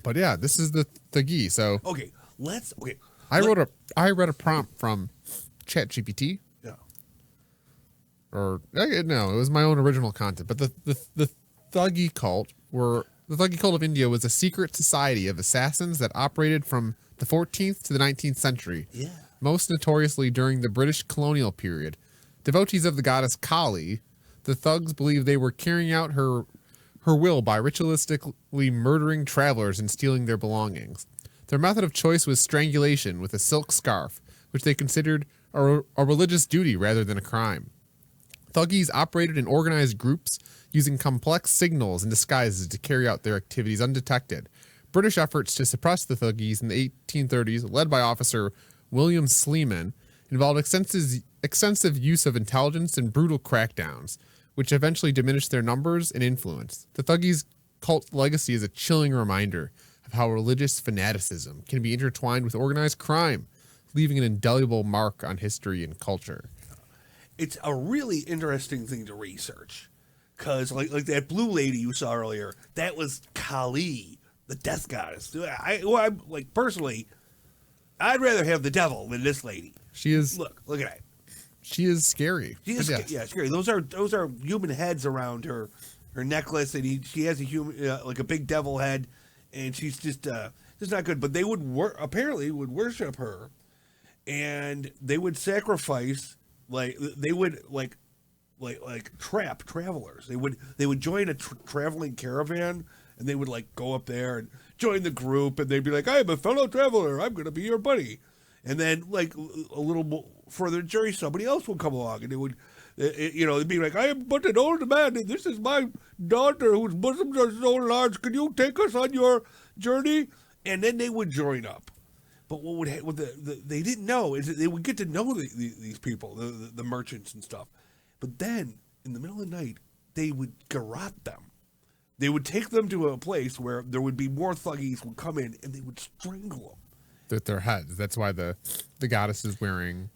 But yeah, this is the Thuggee. So Okay, I read a prompt from ChatGPT. Yeah. Or no, it was my own original content. But the Thuggee cult of India was a secret society of assassins that operated from the 14th to the 19th century. Yeah. Most notoriously during the British colonial period. Devotees of the goddess Kali, the thugs believed they were carrying out her will by ritualistically murdering travelers and stealing their belongings. Their method of choice was strangulation with a silk scarf, which they considered a religious duty rather than a crime. Thuggees operated in organized groups using complex signals and disguises to carry out their activities undetected. British efforts to suppress the Thuggees in the 1830s, led by Officer William Sleeman, involved extensive use of intelligence and brutal crackdowns, which eventually diminished their numbers and influence. The Thuggees' cult legacy is a chilling reminder of how religious fanaticism can be intertwined with organized crime, leaving an indelible mark on history and culture. It's a really interesting thing to research, because like that blue lady you saw earlier, that was Kali, the death goddess. I'm like, personally, I'd rather have the devil than this lady. She is. Look at that. She is scary. She is, yeah, scary. Those are human heads around her necklace, and she has a human, like a big devil head, and she's just not good. But they would apparently worship her, and they would sacrifice, like they would like trap travelers. They would join a traveling caravan, and they would like go up there and join the group, and they'd be like, "I'm a fellow traveler. I'm going to be your buddy." And then, like a little further journey, somebody else would come along, and they would, it'd be like, "I am but an old man, and this is my daughter whose bosoms are so large. Can you take us on your journey?" And then they would join up. But what they didn't know is that they would get to know these people, the merchants and stuff. But then, in the middle of the night, they would garrote them. They would take them to a place where there would be more Thuggees would come in, and they would strangle them. With their heads. That's why the goddess is wearing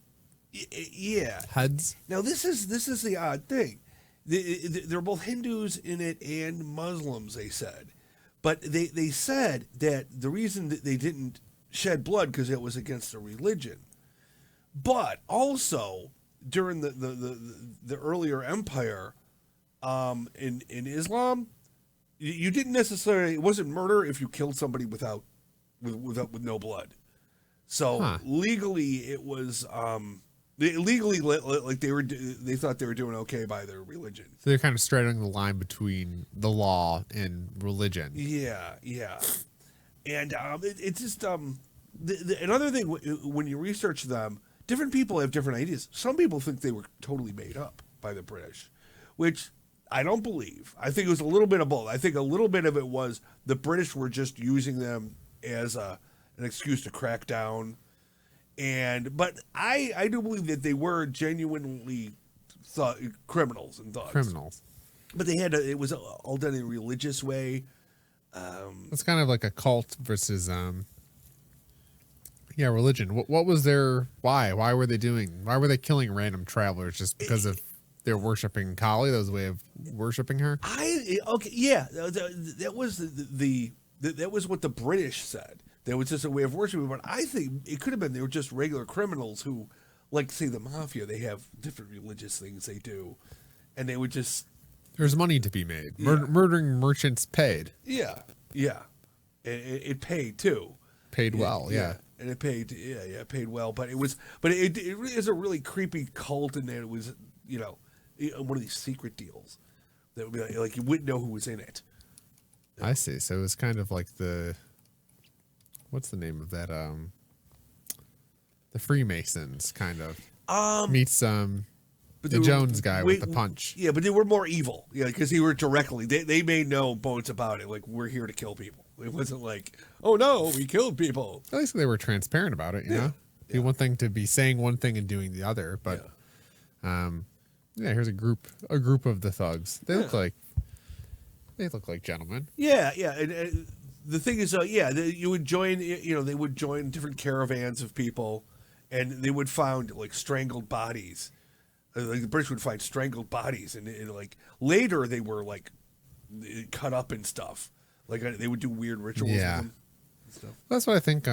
heads. Now this is the odd thing. They're both Hindus in it and Muslims, they said. But they said that the reason that they didn't shed blood because it was against the religion. But also during the earlier empire, in Islam, you didn't necessarily, it wasn't murder if you killed somebody with no blood. So legally, it was legally like they thought they were doing okay by their religion. So they're kind of straddling the line between the law and religion. Yeah, and it's just another thing when you research them, different people have different ideas. Some people think they were totally made up by the British, which I don't believe. I think it was a little bit of both. I think a little bit of it was the British were just using them as an excuse to crack down, but I do believe that they were genuinely criminals and thugs. Criminals, but it was all done in a religious way. It's kind of like a cult versus religion. What was their why? Why were they killing random travelers just because of they're worshiping Kali? That was a way of worshiping her. That was that was what the British said. That was just a way of worshiping. But I think it could have been they were just regular criminals who, like say the mafia, they have different religious things they do, and they would just. There's money to be made. Murdering merchants paid. Yeah. It paid too. Paid well, yeah. And it paid, it paid well. But it is a really creepy cult, and that it was, one of these secret deals that would be like you wouldn't know who was in it. I see. So it was kind of like what's the name of that? The Freemasons kind of meets the Jones guy with the punch. Yeah, but they were more evil. Yeah, because they were directly. They made no bones about it. Like, we're here to kill people. It wasn't like, oh no, we killed people. At least they were transparent about it. You know, it'd be one thing to be saying one thing and doing the other, but here's a group of the thugs. They look like gentlemen. Yeah. And the thing is, you would join. They would join different caravans of people, and they would find like strangled bodies. Like the British would find strangled bodies, and like later they were like cut up and stuff. Like they would do weird rituals with them and stuff. That's what I think.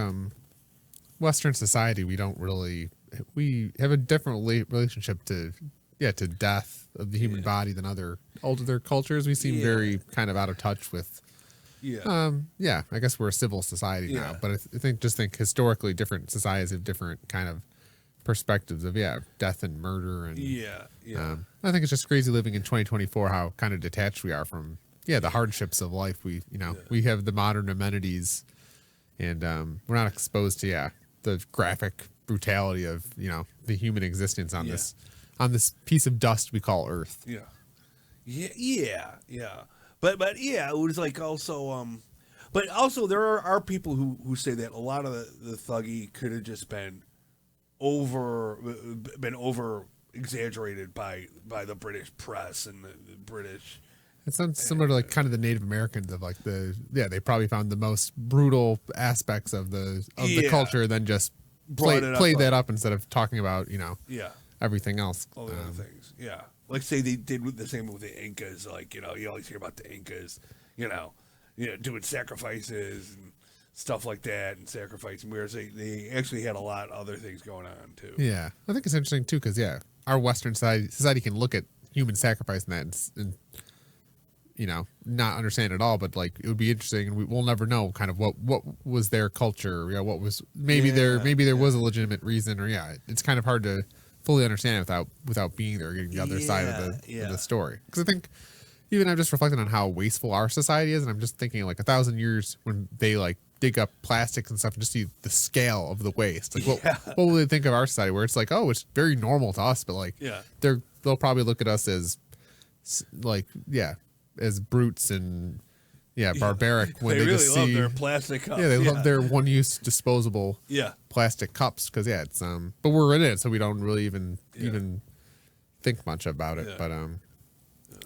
Western society, we have a different relationship to death of the human body than other cultures. We seem very kind of out of touch with. I guess we're a civil society now, but I think historically different societies have different kind of perspectives of death and murder and I think it's just crazy living in 2024 how kind of detached we are from the hardships of life. We have the modern amenities and we're not exposed to the graphic brutality of the human existence on this piece of dust we call Earth. But it was like also but also there are people who say that a lot of the Thuggee could have just been over exaggerated by the British press and the British. It sounds similar to like kind of the Native Americans of like they probably found the most brutal aspects of the culture, then just played that up instead of talking about everything else. All the other things, like say they did the same with the Incas. Like you always hear about the Incas, doing sacrifices and stuff like that, and sacrificing. Whereas they actually had a lot of other things going on too. Yeah, I think it's interesting too because our Western society can look at human sacrifice and not understand it all, but like it would be interesting, and we'll never know kind of what was their culture. What was maybe there was a legitimate reason, or it's kind of hard to fully understand without being there, getting the other side of the story. Because I think even I'm just reflecting on how wasteful our society is, and I'm just thinking like 1,000 years when they like dig up plastics and stuff and just see the scale of the waste. Like what will they think of our society where it's like, oh, it's very normal to us, but like they'll probably look at us as like as brutes and barbaric when they really just love see their plastic cups. They love their one-use disposable plastic cups because it's but we're in it, so we don't really even think much about it. But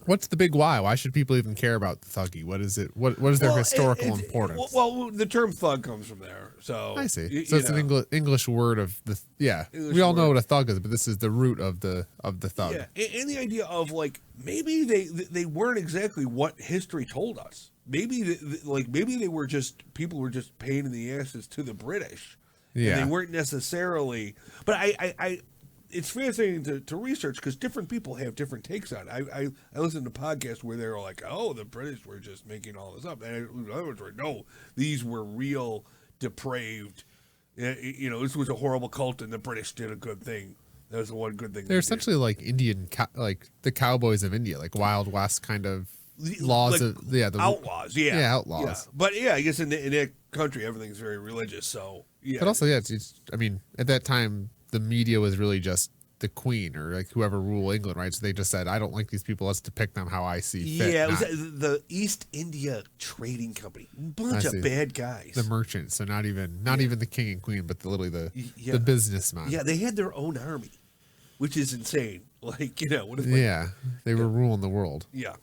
what's the big why? Why should people even care about the Thuggee? What is it? What is their historical importance? Well, the term thug comes from there. So I see. So it's an English word of the we all know what a thug is, but this is the root of the thug. And the idea of like maybe they weren't exactly what history told us. Maybe they were just people were just pain in the asses to the British. And they weren't necessarily. But I it's fascinating to research because different people have different takes on it. I listened to podcasts where they were like, oh, the British were just making all this up. And others were, no, these were real depraved. This was a horrible cult and the British did a good thing. That was the one good thing. They're essentially like Indian, like the cowboys of India, like Wild West kind of laws of the outlaws. Outlaws. Yeah. But I guess in that country everything's very religious. So But also it's I mean at that time the media was really just the queen or like whoever ruled England, right? So they just said, I don't like these people. Let's depict them how I see fit. Yeah, it was the East India Trading Company. Bunch of bad guys. The merchants. So not even the king and queen, but literally the businessman. Yeah, they had their own army, which is insane. Like, what if they were ruling the world. Yeah.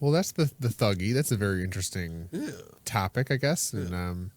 Well, that's the Thuggee. That's a very interesting topic, I guess. And